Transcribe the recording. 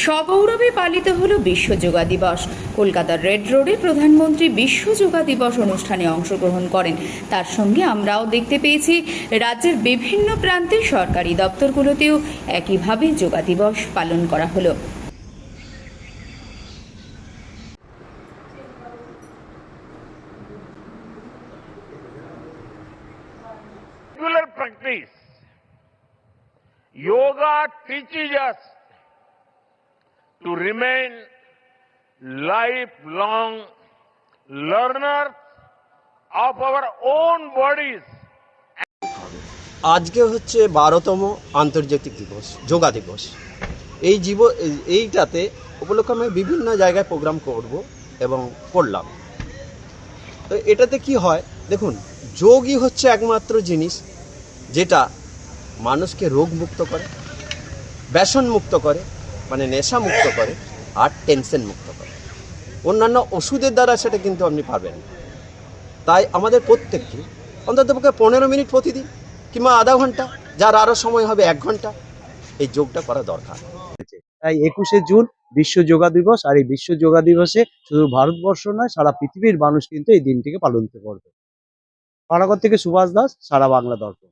সগৌরবে পালিত হলো বিশ্ব যোগা দিবস। কলকাতার রেড রোডে প্রধানমন্ত্রী বিশ্ব যোগা দিবস অনুষ্ঠানে অংশগ্রহণ করেন। তার সঙ্গে আমরাও দেখতে পেয়েছি রাজ্যের বিভিন্ন প্রান্তে সরকারি দপ্তরগুলোতেও একইভাবে যোগা দিবস পালন করা হলো। Regular practice. Yoga teaches us to remain lifelong learners of our own bodies. আজকে হচ্ছে 12তম আন্তর্জাতিক দিবস, যোগা দিবস। এইটাতে উপলক্ষে আমি বিভিন্ন জায়গায় প্রোগ্রাম করব এবং করলাম। তো এটাতে কি হয় দেখুন, যোগই হচ্ছে একমাত্র জিনিস যেটা মানুষকে রোগমুক্ত করে, ব্যসন মুক্ত করে, মানে নেশা মুক্ত করে, আর টেনশন মুক্ত করে। অন্যান্য ওষুধের দ্বারা সেটা কিন্তু আপনি পারবেন না। তাই আমাদের প্রত্যেককে অন্ততপক্ষে 15 মিনিট প্রতিদিন কিংবা আধা ঘন্টা, যার আরও সময় হবে 1 ঘন্টা, এই যোগটা করা দরকার। তাই 21শে জুন বিশ্ব যোগা দিবস। আর এই বিশ্ব যোগা দিবসে শুধু ভারতবর্ষ নয়, সারা পৃথিবীর মানুষ কিন্তু এই দিনটিকে পালন করবে। পানাগড় থেকে সুভাষ দাস, সারা বাংলা দর্পণ।